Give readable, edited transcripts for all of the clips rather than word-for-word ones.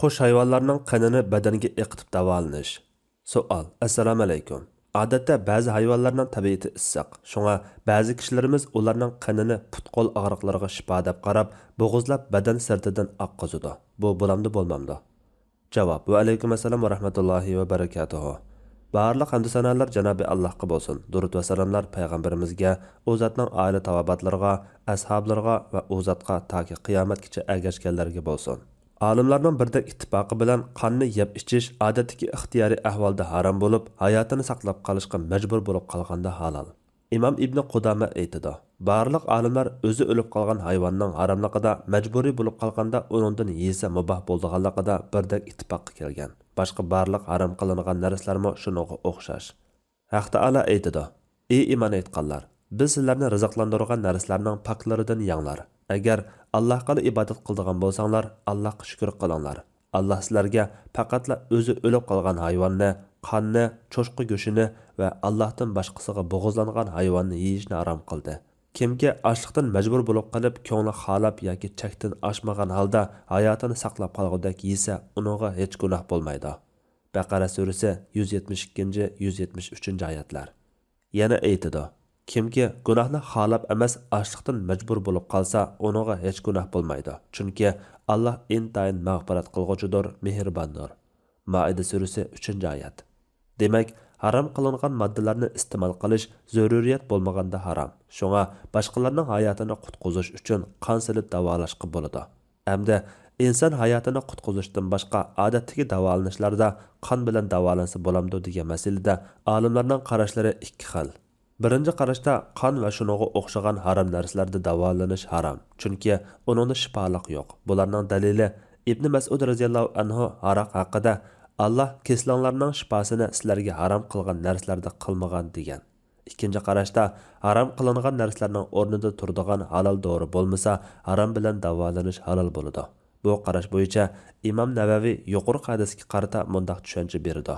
Qush hayvonlarning qanini badaniga eqitib davolanish. Savol. Assalomu alaykum. Odatda ba'zi hayvonlarning tabiati issiq. Shunga ba'zi kishilarimiz ularning qanini put-qo'l og'riqlariga shifo deb qarab, bo'g'izlab badan sirtidan oqqizadi. Bu bo'lamdi bo'lmamdi? Javob. Va alaykum assalom va rahmatullohi va barakatuh. Barliq hamd sanolar Janobi Allohga bo'lsin. Durud va salomlar payg'ambarimizga, u zotning oila tavobatlariga, ashablariga va u zotga toki qiyomatgacha ergashganlarga bo'lsin. Olimlarning birdek ittifoqi bilan qonni yeb ichish odatdagi ixtiyoriy ahvolda harom bo'lib, hayotini saqlab qolishga majbur bo'lib qolganda halol. Imom Ibn Qudama aytadi: "Barliq olimlar o'zi o'lib qolgan hayvonning haromligida majburiy bo'lib qolganda uningdan yesa muboh bo'lganligida birdek ittifoqqa kelgan. Boshqa barliq harom qilingan narsalarmo shunga o'xshash." Haq Taala aytadi: "Ey iymon etganlar, biz sizlarni rizqlantirgan narsalarning paklaridan yanglar. Agar Allohga ibodat qiladigan bo'lsanglar, Allohga shukr qilinglar. Alloh sizlarga faqatla o'zi o'lib qolgan hayvonni, qonni, cho'chqa go'shini va Allohdan boshqasiga bo'g'izlangan hayvonni yeyishni harom qildi. Kimki ochliqdan majbur bo'lib qolib, ko'ngli xalab yoki chakdan oshmagan holda hayotini saqlab qolgudek yesa, uningga hech gunoh bo'lmaydi." Baqara surasi 172-173 oyatlar. Yana aytadi: "Kimki gunohni xalab emas, ochliqdan majbur bo'lib qolsa, uningga hech gunoh bo'lmaydi. Chunki Alloh intayin mag'firat qilg'uchidir, mehribondir." Maida surasi 3-oyat. Demak, harom qilingan moddalarni iste'mol qilish zaruriyat bo'lmaganda harom. Shunga boshqalarning hayotini qutqizish uchun qon silib davolashga bo'ladi. Hamda inson hayotini qutqizishdan boshqa odatdagi davolanishlarda qon bilan davolansa bo'lamdi degan masalada olimlarning qarashlari ikki xil. Birinchi qarashda qon va shuningga o'xshagan harom narsalarda davolanish harom, chunki uningda shifolik yo'q. Bularning dalili Ibn Mas'ud radhiyallohu anhu aroq haqida: "Alloh keslonlarning shifosini sizlarga harom qilgan narsalarda qilmagan" degan. Ikkinchi qarashda harom qilingan narsalarning o'rnida turadigan halol dori bo'lmasa, harom bilan davolanish halol bo'ladi. Bu qarash bo'yicha Imom Navaviy yuqori hadisga qarata mundaq tushuncha berdi: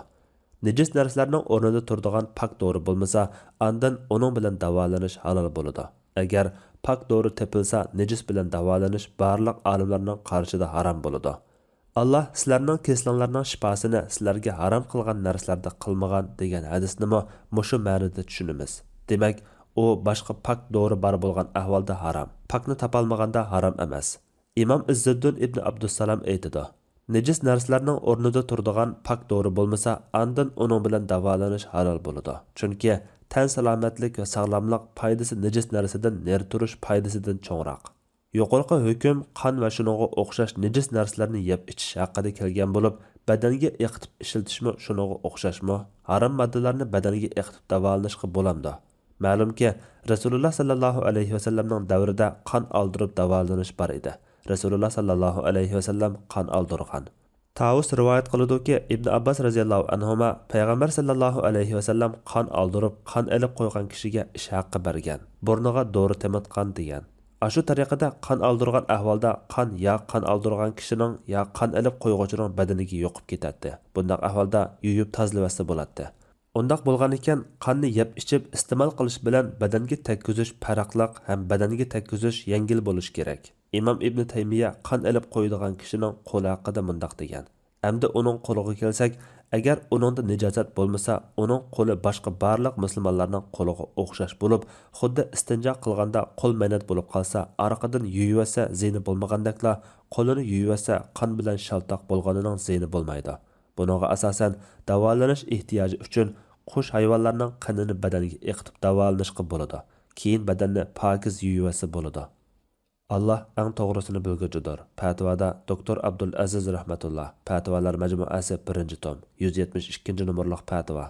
"Nejis narsalarning o'rnida turadigan pak dori bo'lmasa, andan uning bilan davolanish halol bo'ladi. Agar pak dori tepilsa, nejis bilan davolanish barliq olimlarning qarshida harom bo'ladi. Alloh sizlarning keslonlarning shifosini sizlarga harom qilgan narsalarda qilmagan" degan hadisni mushu ma'noda tushunamiz. Demak, u boshqa pak dori bor bo'lgan ahvolda harom, pakni topolmaganda harom emas. Imom Izzuddin ibn Abdussalam aytadi: "Nejis narsalarning o'rnida turadigan pak dori bo'lmasa, andan uning bilan davolanish halol bo'ladi. Chunki tan salomatlik va sog'lomlik foydasi nejis narsadan ner turish foydasidan cho'ngroq." Yuqorqi hukm qon va shuningga o'xshash nejis narsalarni yeb ichish haqida kelgan bo'lib, badanga eqitib ishlatishmi shuningga o'xshashmi? Harom moddalarni badanga eqitib davolanishga bo'lamdi. Ma'lumki, Rasululloh sallallohu alayhi vasallamning davrida qon oldirib davolanish bor edi. Rasululloh sallallohu alayhi vasallam qon oldirgan. Tavus rivoyat qiladi-ki, Ibn Abbas radhiyallohu anhuma payg'ambar sallallohu alayhi vasallam qon oldirib, qon elib qo'ygan kishiga ish haqqi bergan, burniga dori temitgan degan. Ashu tariqada qon oldirgan ahvolda qon oldirgan kishining qon elib qo'yg'uchining badaniga yo'qib ketadi. Bunday ahvolda yuyib tozalasa bo'ladi. Undaq bo'lgan ekan, qonni yeb ichib iste'mol qilish bilan badanga tekkizish farqliq ham badanga tekkizish yengil bo'lishi kerak. Imom Ibn Taymiya qon elib qo'yadigan kishining qo'li haqida mundaq degan: "Hamda uning qo'liga kelsak, agar uningda nijosat bo'lmasa, uning qo'li boshqa barliq musulmonlarning qo'liga o'xshash bo'lib, xuddi istinjo qilganda qo'l maynat bo'lib qolsa, orqadan yuyivasa zini bo'lmagandakla, qo'lini yuyivasa qon bilan shaltoq bo'lganining zini bo'lmaydi. Buningga asosan davolanish ehtiyoji uchun qush hayvonlarning qanini badaniga eqitib davolanishga bo'ladi. Keyin badanni pokiz yuyivasa bo'ladi. Allah eng to'g'risini bilguchidir. Fatvoda Dr. Abdul Aziz rahmatullah. Fatvolar majmuasi 1-tom, 172 nomerlik fatvo.